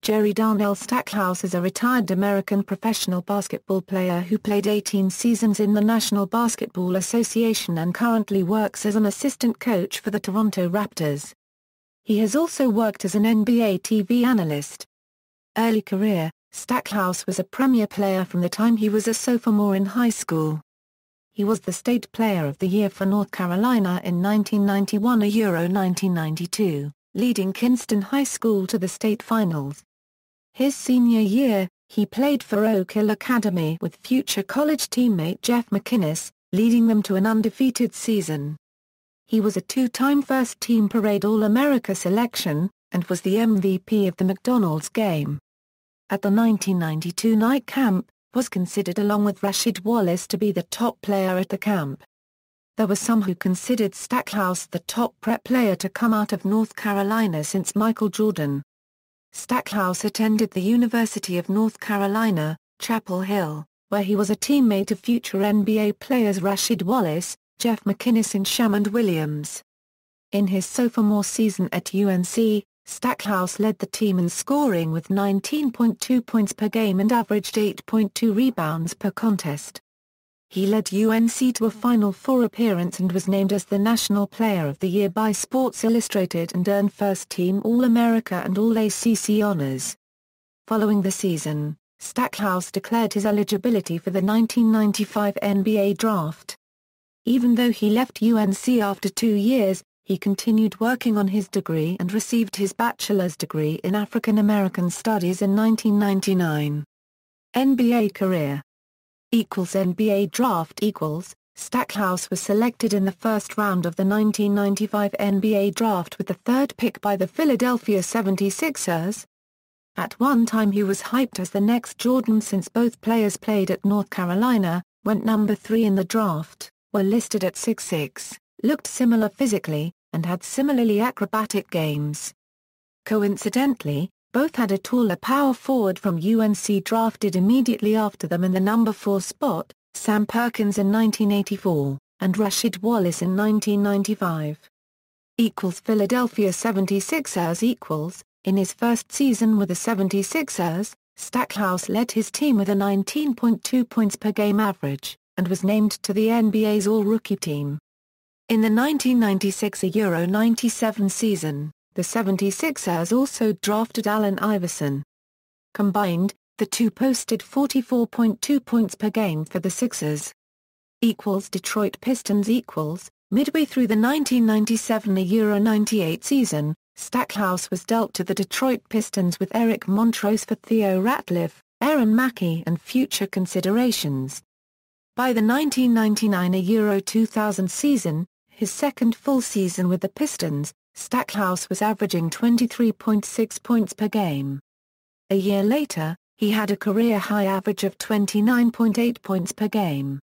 Jerry Darnell Stackhouse is a retired American professional basketball player who played 18 seasons in the National Basketball Association and currently works as an assistant coach for the Toronto Raptors. He has also worked as an NBA TV analyst. Early career: Stackhouse was a premier player from the time he was a sophomore in high school. He was the State Player of the Year for North Carolina in 1991 and 1992, leading Kinston High School to the state finals. His senior year, he played for Oak Hill Academy with future college teammate Jeff McInnis, leading them to an undefeated season. He was a two-time first-team Parade All-America selection, and was the MVP of the McDonald's game. At the 1992 night camp, was considered along with Rasheed Wallace to be the top player at the camp. There were some who considered Stackhouse the top prep player to come out of North Carolina since Michael Jordan. Stackhouse attended the University of North Carolina, Chapel Hill, where he was a teammate of future NBA players Rasheed Wallace, Jeff McInnis and Shamond Williams. In his sophomore season at UNC, Stackhouse led the team in scoring with 19.2 points per game and averaged 8.2 rebounds per contest. He led UNC to a Final Four appearance and was named as the National Player of the Year by Sports Illustrated and earned first-team All-America and All-ACC honors. Following the season, Stackhouse declared his eligibility for the 1995 NBA draft. Even though he left UNC after 2 years, he continued working on his degree and received his bachelor's degree in African American Studies in 1999. NBA career =NBA draft = Stackhouse was selected in the first round of the 1995 NBA draft with the third pick by the Philadelphia 76ers. At one time he was hyped as the next Jordan since both players played at North Carolina, went number 3 in the draft, were listed at 6'6", looked similar physically, and had similarly acrobatic games. Coincidentally, both had a taller power forward from UNC drafted immediately after them in the number 4 spot, Sam Perkins in 1984, and Rasheed Wallace in 1995. Philadelphia 76ers In his first season with the 76ers, Stackhouse led his team with a 19.2 points per game average, and was named to the NBA's All-Rookie team. In the 1996-97 season, the 76ers also drafted Allen Iverson. Combined, the two posted 44.2 points per game for the Sixers. Detroit Pistons Midway through the 1997-98 season, Stackhouse was dealt to the Detroit Pistons with Eric Montrose for Theo Ratliff, Aaron Mackey and future considerations. By the 1999-2000 season, his second full season with the Pistons, Stackhouse was averaging 23.6 points per game. A year later, he had a career-high average of 29.8 points per game.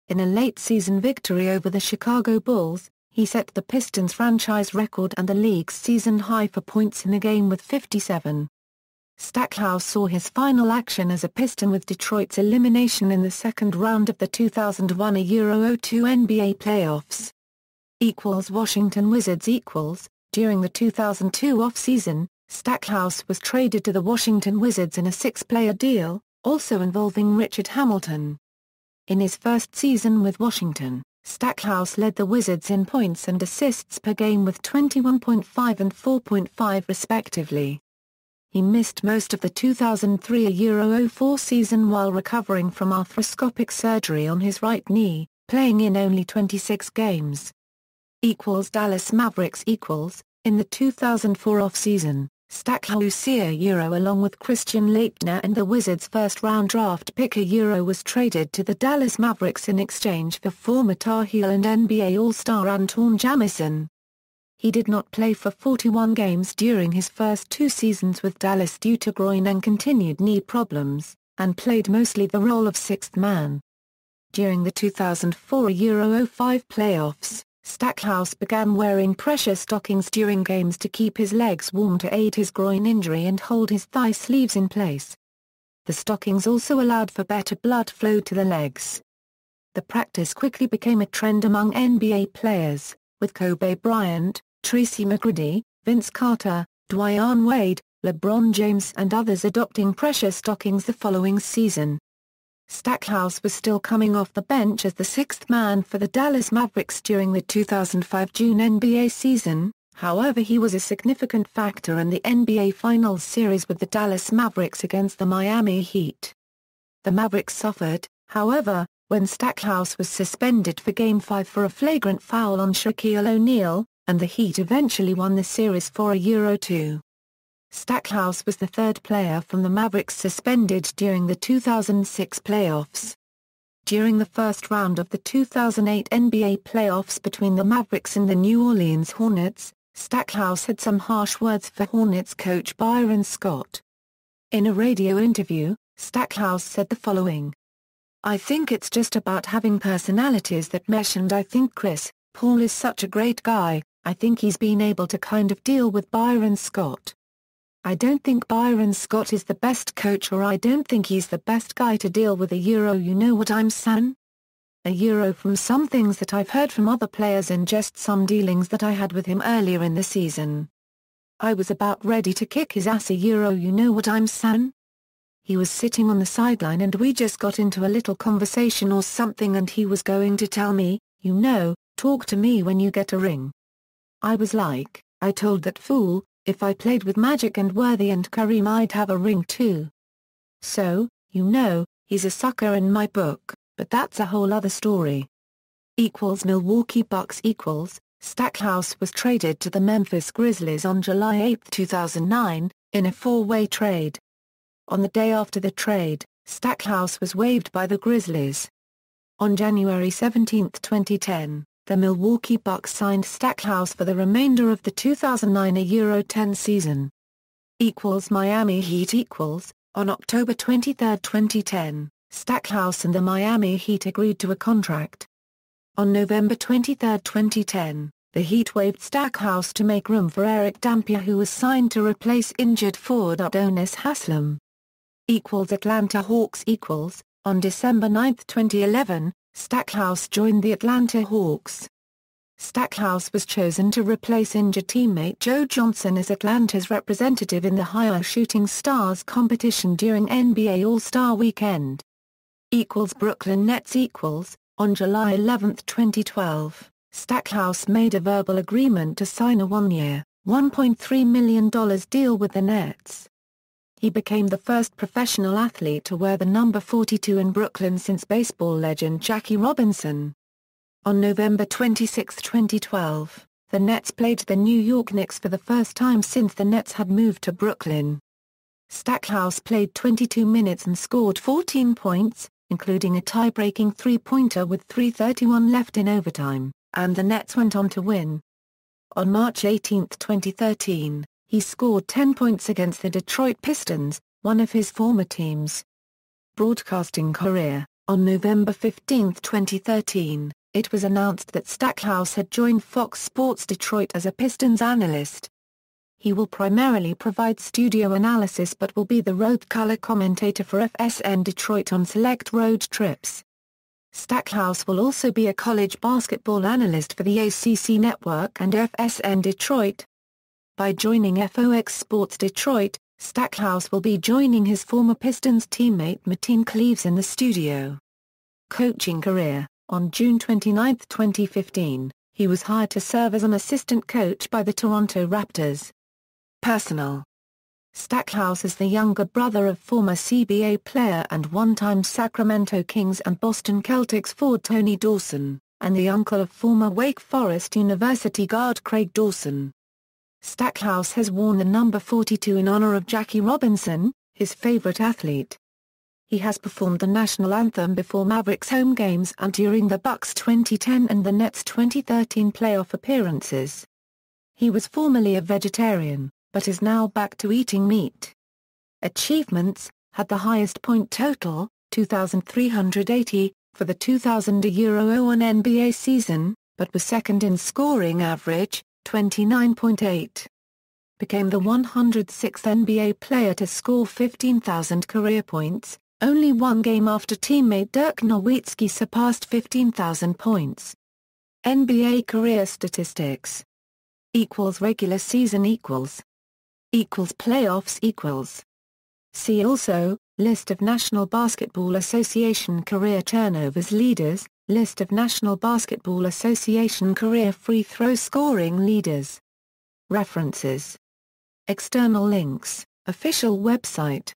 In a late-season victory over the Chicago Bulls, he set the Pistons' franchise record and the league's season high for points in a game with 57. Stackhouse saw his final action as a Piston with Detroit's elimination in the second round of the 2001-02 NBA playoffs. Washington Wizards During the 2002 off-season, Stackhouse was traded to the Washington Wizards in a 6-player deal, also involving Richard Hamilton. In his first season with Washington, Stackhouse led the Wizards in points and assists per game with 21.5 and 4.5 respectively. He missed most of the 2003-04 season while recovering from arthroscopic surgery on his right knee, playing in only 26 games. Dallas Mavericks In the 2004 off-season, Stackhouse along with Christian Laettner and the Wizards' first-round draft pick was traded to the Dallas Mavericks in exchange for former Tar Heel and NBA All-Star Antawn Jamison. He did not play for 41 games during his first 2 seasons with Dallas due to groin and continued knee problems, and played mostly the role of sixth man. During the 2004-05 playoffs, Stackhouse began wearing pressure stockings during games to keep his legs warm to aid his groin injury and hold his thigh sleeves in place. The stockings also allowed for better blood flow to the legs. The practice quickly became a trend among NBA players, with Kobe Bryant, Tracy McGrady, Vince Carter, Dwyane Wade, LeBron James and others adopting pressure stockings the following season. Stackhouse was still coming off the bench as the sixth man for the Dallas Mavericks during the 2005 June NBA season, however he was a significant factor in the NBA Finals series with the Dallas Mavericks against the Miami Heat. The Mavericks suffered, however, when Stackhouse was suspended for Game 5 for a flagrant foul on Shaquille O'Neal, and the Heat eventually won the series 4-2. Stackhouse was the third player from the Mavericks suspended during the 2006 playoffs. During the first round of the 2008 NBA playoffs between the Mavericks and the New Orleans Hornets, Stackhouse had some harsh words for Hornets coach Byron Scott. In a radio interview, Stackhouse said the following: "I think it's just about having personalities that mesh, and I think Chris Paul is such a great guy. I think he's been able to kind of deal with Byron Scott. I don't think Byron Scott is the best coach, or I don't think he's the best guy to deal with you know what I'm saying? From some things that I've heard from other players and just some dealings that I had with him earlier in the season. I was about ready to kick his ass you know what I'm saying? He was sitting on the sideline and we just got into a little conversation or something and he was going to tell me, talk to me when you get a ring. I was like, I told that fool, if I played with Magic and Worthy and Kareem I'd have a ring too. So, he's a sucker in my book, but that's a whole other story." Milwaukee Bucks Stackhouse was traded to the Memphis Grizzlies on July 8, 2009, in a four-way trade. On the day after the trade, Stackhouse was waived by the Grizzlies. On January 17, 2010, the Milwaukee Bucks signed Stackhouse for the remainder of the 2009-10 season. Miami Heat On October 23, 2010, Stackhouse and the Miami Heat agreed to a contract. On November 23, 2010, the Heat waived Stackhouse to make room for Eric Dampier, who was signed to replace injured forward Udonis Haslem. Atlanta Hawks On December 9, 2011, Stackhouse joined the Atlanta Hawks. Stackhouse was chosen to replace injured teammate Joe Johnson as Atlanta's representative in the Higher Shooting Stars competition during NBA All-Star Weekend. Brooklyn Nets On July 11, 2012, Stackhouse made a verbal agreement to sign a one-year, $1.3 million deal with the Nets. He became the first professional athlete to wear the number 42 in Brooklyn since baseball legend Jackie Robinson. On November 26, 2012, the Nets played the New York Knicks for the first time since the Nets had moved to Brooklyn. Stackhouse played 22 minutes and scored 14 points, including a tie-breaking three-pointer with 3:31 left in overtime, and the Nets went on to win. On March 18, 2013, he scored 10 points against the Detroit Pistons, one of his former teams. Broadcasting career On November 15, 2013, it was announced that Stackhouse had joined Fox Sports Detroit as a Pistons analyst. He will primarily provide studio analysis but will be the road color commentator for FSN Detroit on select road trips. Stackhouse will also be a college basketball analyst for the ACC Network and FSN Detroit. By joining FOX Sports Detroit, Stackhouse will be joining his former Pistons teammate Martin Cleaves in the studio. Coaching career On June 29, 2015, he was hired to serve as an assistant coach by the Toronto Raptors. Personal Stackhouse is the younger brother of former CBA player and one-time Sacramento Kings and Boston Celtics forward Tony Dawson, and the uncle of former Wake Forest University guard Craig Dawson. Stackhouse has worn the number 42 in honor of Jackie Robinson, his favorite athlete. He has performed the national anthem before Mavericks home games and during the Bucks 2010 and the Nets 2013 playoff appearances. He was formerly a vegetarian, but is now back to eating meat. Achievements: had the highest point total, 2,380, for the 2000-01 NBA season, but was second in scoring average, 29.8. Became the 106th NBA player to score 15,000 career points, only one game after teammate Dirk Nowitzki surpassed 15,000 points. NBA career statistics Regular season Playoffs . See also, List of National Basketball Association career turnovers leaders, List of National Basketball Association career free throw scoring leaders. References. External links, official website.